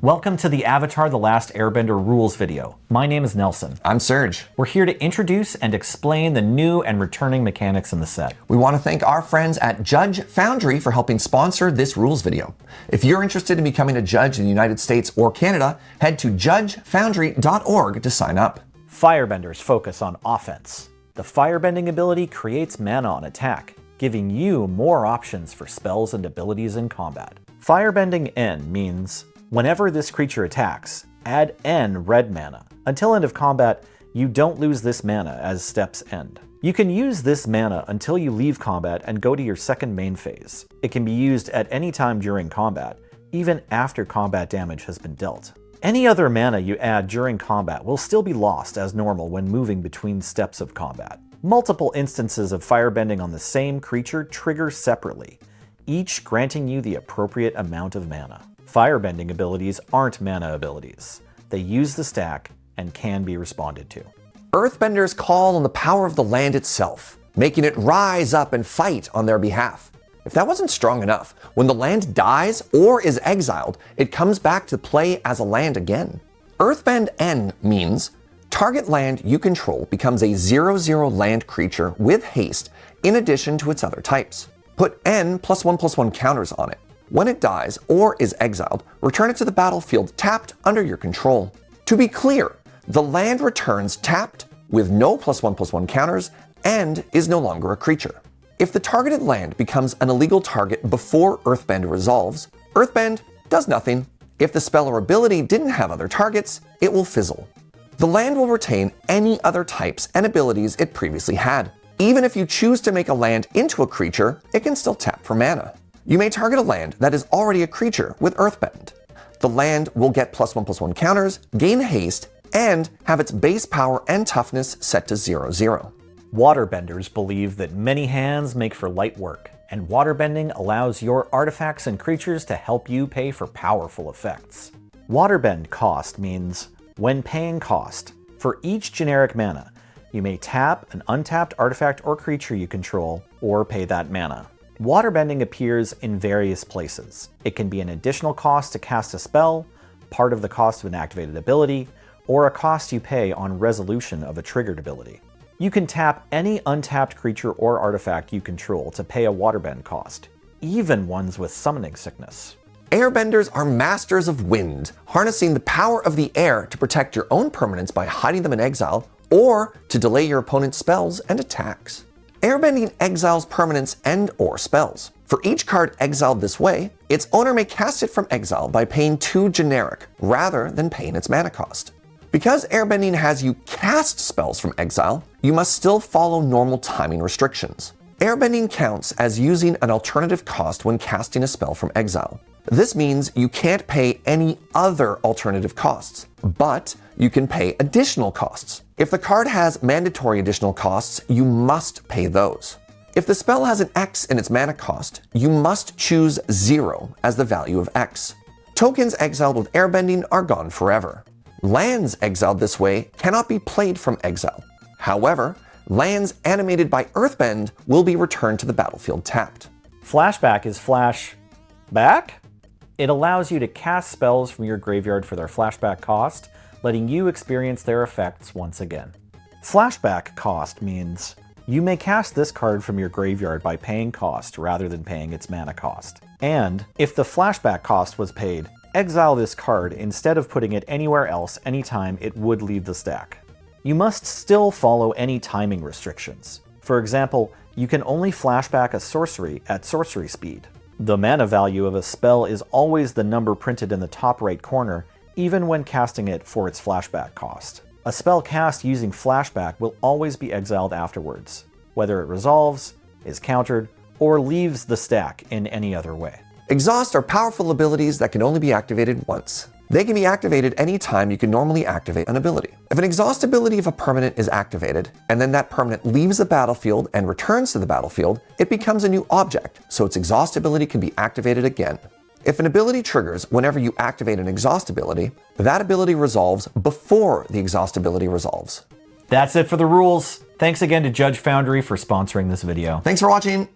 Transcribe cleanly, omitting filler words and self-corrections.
Welcome to the Avatar: The Last Airbender rules video. My name is Nelson. I'm Serge. We're here to introduce and explain the new and returning mechanics in the set. We want to thank our friends at Judge Foundry for helping sponsor this rules video. If you're interested in becoming a judge in the United States or Canada, head to judgefoundry.org to sign up. Firebenders focus on offense. The firebending ability creates mana on attack, giving you more options for spells and abilities in combat. Firebending N means whenever this creature attacks, add N red mana. Until end of combat, you don't lose this mana as steps end. You can use this mana until you leave combat and go to your second main phase. It can be used at any time during combat, even after combat damage has been dealt. Any other mana you add during combat will still be lost as normal when moving between steps of combat. Multiple instances of firebending on the same creature trigger separately, each granting you the appropriate amount of mana. Firebending abilities aren't mana abilities. They use the stack and can be responded to. Earthbenders call on the power of the land itself, making it rise up and fight on their behalf. If that wasn't strong enough, when the land dies or is exiled, it comes back to play as a land again. Earthbend N means target land you control becomes a 0/0 land creature with haste in addition to its other types. Put N +1/+1 counters on it. When it dies or is exiled, return it to the battlefield tapped under your control. To be clear, the land returns tapped with no +1/+1 counters and is no longer a creature. If the targeted land becomes an illegal target before Earthbend resolves, Earthbend does nothing. If the spell or ability didn't have other targets, it will fizzle. The land will retain any other types and abilities it previously had. Even if you choose to make a land into a creature, it can still tap for mana. You may target a land that is already a creature with Earthbend. The land will get +1/+1 counters, gain haste, and have its base power and toughness set to 0/0. Waterbenders believe that many hands make for light work, and waterbending allows your artifacts and creatures to help you pay for powerful effects. Waterbend cost means when paying cost, for each generic mana, you may tap an untapped artifact or creature you control, or pay that mana. Waterbending appears in various places. It can be an additional cost to cast a spell, part of the cost of an activated ability, or a cost you pay on resolution of a triggered ability. You can tap any untapped creature or artifact you control to pay a waterbend cost, even ones with summoning sickness. Airbenders are masters of wind, harnessing the power of the air to protect your own permanents by hiding them in exile, or to delay your opponent's spells and attacks. Airbending exiles permanents and/or spells. For each card exiled this way, its owner may cast it from exile by paying 2 generic, rather than paying its mana cost. Because airbending has you cast spells from exile, you must still follow normal timing restrictions. Airbending counts as using an alternative cost when casting a spell from exile. This means you can't pay any other alternative costs, but you can pay additional costs. If the card has mandatory additional costs, you must pay those. If the spell has an X in its mana cost, you must choose 0 as the value of X. Tokens exiled with airbending are gone forever. Lands exiled this way cannot be played from exile. However, lands animated by Earthbend will be returned to the battlefield tapped. Flashback is flashback? It allows you to cast spells from your graveyard for their flashback cost, letting you experience their effects once again. Flashback cost means you may cast this card from your graveyard by paying cost rather than paying its mana cost. And if the flashback cost was paid, exile this card instead of putting it anywhere else anytime it would leave the stack. You must still follow any timing restrictions. For example, you can only flashback a sorcery at sorcery speed. The mana value of a spell is always the number printed in the top right corner, even when casting it for its flashback cost. A spell cast using flashback will always be exiled afterwards, whether it resolves, is countered, or leaves the stack in any other way. Exhaust are powerful abilities that can only be activated once. They can be activated any time you can normally activate an ability. If an exhaust ability of a permanent is activated, and then that permanent leaves the battlefield and returns to the battlefield, it becomes a new object, so its exhaust ability can be activated again. If an ability triggers whenever you activate an exhaust ability, that ability resolves before the exhaust ability resolves. That's it for the rules. Thanks again to Judge Foundry for sponsoring this video. Thanks for watching.